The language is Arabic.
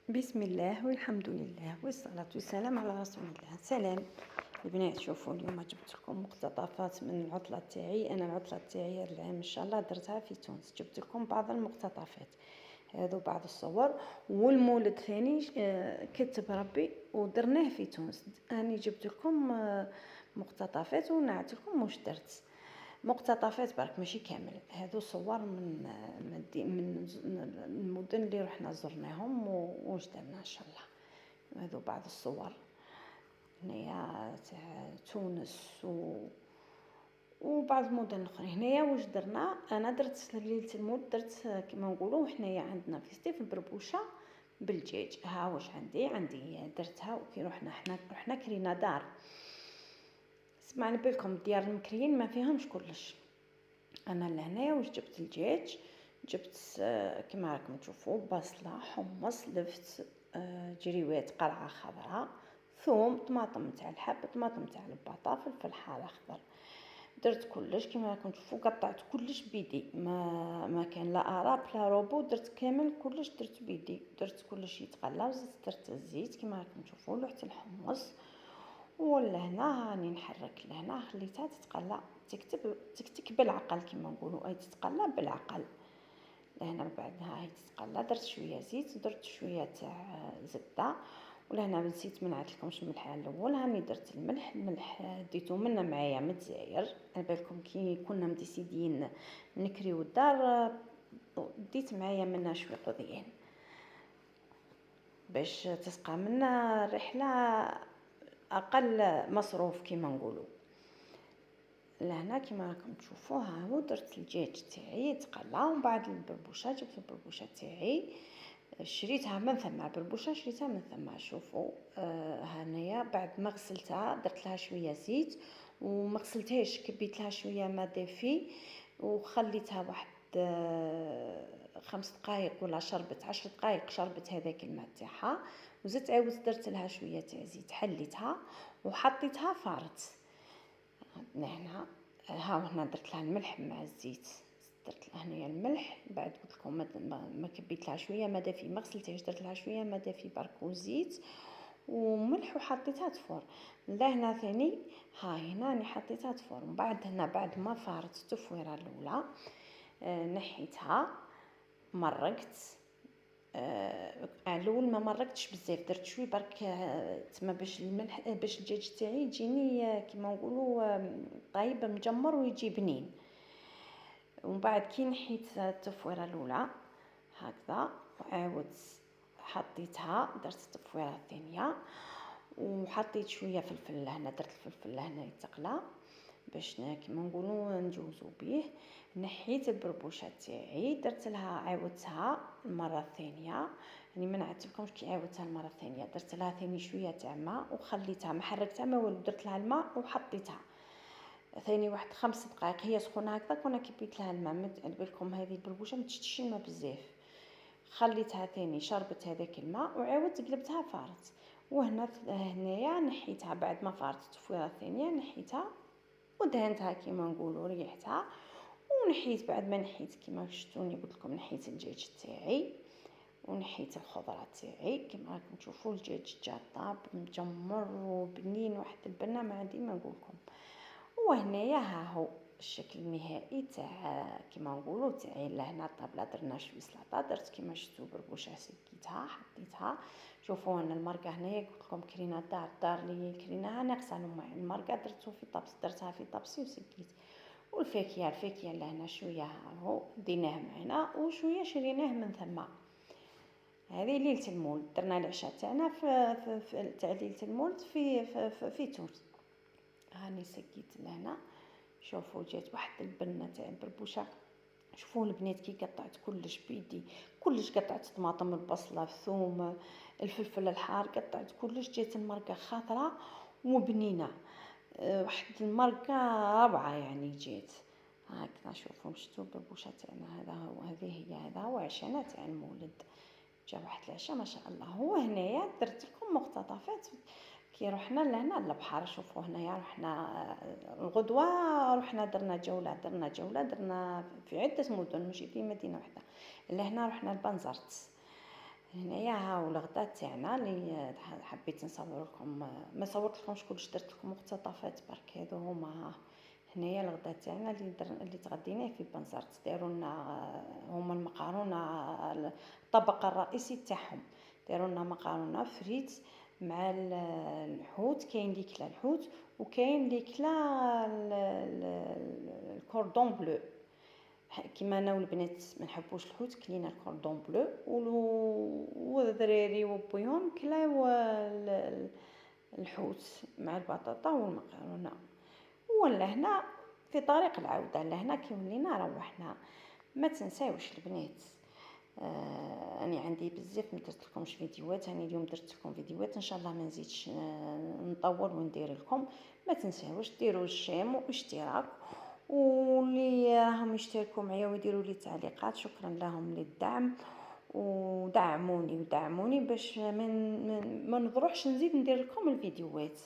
بسم الله والحمد لله والصلاة والسلام على رسول الله. سلام البنات، شوفوا اليوم جبت لكم مقتطفات من العطلة تاعي. انا العطلة تاعي هاد العام ان شاء الله درتها في تونس. جبت لكم بعض المقتطفات، هذو بعض الصور والمولد ثاني كتب ربي ودرناه في تونس. اني جبت لكم مقتطفات ونعت لكم واش درت. مقتطفات برك ماشي كامل، هذو صور من المدن اللي رحنا زرناهم واش درنا ان شاء الله. هذو بعض الصور هنايا تاع تونس وبعض المدن الاخرى. هنايا واش درنا، انا درت ليله المولد، درت كما نقولوا حنايا عندنا فيستيف البربوشه بالدجاج. ها واش عندي درتها. وكي رحنا كرينا دار. سمعنا بالكم ديار المكريين ما فيهمش كلش. انا لهنايا واش جبت الدجاج، جبت كما راكم تشوفوا بصله، حمص، لفت، جريوات، قرعه خضراء، ثوم، طماطم تاع الحب، طماطم تاع البطاطا، فلفل حار اخضر. درت كلش كما راكم تشوفوا، قطعت كلش بيدي، ما كان لا اراب لا روبو، درت كامل كلش درت بيدي. درت كلش يتقلى وزدت درت الزيت كما راكم تشوفوا، لحت الحمص ولهنا هاني نحرك لهنا، خليتها تتقلى تكتك بالعقل كما نقولوا، اي تتقلى بالعقل. لهنا بعدها هاي تتقلى درت شويه زيت، درت شويه تاع زبده، ولهنا نسيت ما نعطيكمش الملح على الاول. هاني درت الملح ديتو منا معايا من الجزائر. على بالكم كي كنا مديسيدين نكريو الدار، ديت معايا منها شويه قضيان باش تسقى منا الرحله اقل مصروف كما نقولوا. لهنا كما راكم تشوفوا ها هو درت الدجاج تاعي تقلى. ومن بعد البربوشه، جبت البربوشه تاعي شريتها من ثم، بربوشه شريتها من ثم. شوفوا هنايا بعد ما غسلتها درت لها شويه زيت وما غسلتهاش، كبيت لها شويه ما دافي وخليتها واحد 5 دقائق ولا شربت 10 دقائق، شربت هذاك الماء تاعها. وزدت عاود درت لها شويه تاع زيت، حليتها وحطيتها فارت. هنا هنا درت لها الملح مع الزيت، درت لها هنايا الملح. بعد قلت لكم ما كبيت لها شويه ما دافي، ما غسلتهاش، درت لها شويه ما دافي برك وزيت وملح وحطيتها تفور. لهنا ثاني هنا راني حطيتها تفور. من بعد هنا بعد ما فارت التفويره الاولى نحيتها، مرقت. على الاول ما مرقتش بزاف، درت شويه برك تما باش الملح باش الدجاج تاعي يجيني كيما نقولوا طايب مجمر ويجي بنين. ومن بعد كي نحيت التفويره الاولى هكذا وعاود حطيتها، درت التفويره الثانيه وحطيت شويه فلفل. هنا درت الفلفل هنا يتقلى باش كيما نقولوا نجوزو به. نحيت البربوشه تاعي، درت لها عاودتها المره الثانيه، يعني ما نعتبكمش كي عاودتها المره الثانيه. درت لها ثاني شويه تاع ماء وخليتها، ما حركتها ما والو، درت لها الماء وحطيتها ثاني واحد 5 دقائق هي سخونه هكذا. كنا كبيت لها الماء، على بالكم هذه البربوشه ما تشتش الماء بزاف. خليتها ثاني شربت هذاك الماء وعاودت قلبتها فارت. هنايا نحيتها بعد ما فارت التفويره الثانيه، نحيتها ودهنتها كيما نقولوا ريحتها. ونحيت بعد ما نحيت كيما شفتوني قلت لكم، نحيت الدجاج تاعي ونحيت الخضره تاعي كيما راكم تشوفوا. الدجاج جا طاب مجمر وبنين، واحد البنه ما عندي ما نقولكم. وهنايا ها هو الشكل النهائي تاع كيما نقولوا تاعي. لهنا الطابله درنا شويه سلطه، درت كيما شفتوا بربوشه سكيتها حطيتها. شوفوا انا المرقه هنايا قلت لكم كرينا الدار اللي كريناها ناقصه الماء. المرقه درتها في طبسي وسكيت. والفاكهه لهنا شويه ها هو ديناه معنا وشويه شريناه من ثم. هذه ليله المولد، درنا العشاء تاعنا في تاع ليله المولد في تونس. هاني سكيت لهنا. شوفوا جات واحد البنه تاع البربوشه. شوفوا البنات كي قطعت كلش بيدي، كلش قطعت طماطم، البصله، الثوم، الفلفل الحار، قطعت كلش. جات المرقه خضراء وبنينه، واحد المرقه ربعه يعني جات هكذا. شوفوا شفتوا البربوشه تاعنا، هذا هو عشانا تاع المولد. جا واحد العشاء ما شاء الله. هو هنايا درت لكم مقتطفات كي رحنا لهنا البحر. شوفوا هنايا رحنا الغدوه، رحنا درنا جوله درنا في عده مدن ماشي في مدينه واحده. لهنا رحنا لبنزرت. هنايا هاو الغدا تاعنا اللي حبيت نصور لكم. ما صورت لكمش كلش، درت لكم مقتطفات برك. هادو هما هنايا الغدا تاعنا اللي تغديناه في بنزرت. داروا لنا هما المقارونه، الطبق الرئيسي تاعهم. داروا لنا مقارونه فريت مع الحوت. كاين اللي كلا الحوت وكاين اللي كلا الكوردون بلو. كيما انا والبنات ما نحبوش الحوت، كلينا الكوردون بلو. والدراري وبويهم كلاو الحوت مع البطاطا والمقرونه. ولا هنا في طريق العوده لهنا كي ولينا روحنا. ما تنساوش البنات، انا عندي بزاف ما درت لكمش فيديوهات. انا اليوم درت لكم فيديوهات، ان شاء الله ما نزيدش نطول وندير لكم. ما تنساوش ديروا الجيم واشتراك، واللي راهم يشتركوا معايا ويديروا لي تعليقات شكرا لهم للدعم. ودعموني باش ما نضروحش نزيد ندير لكم الفيديوهات.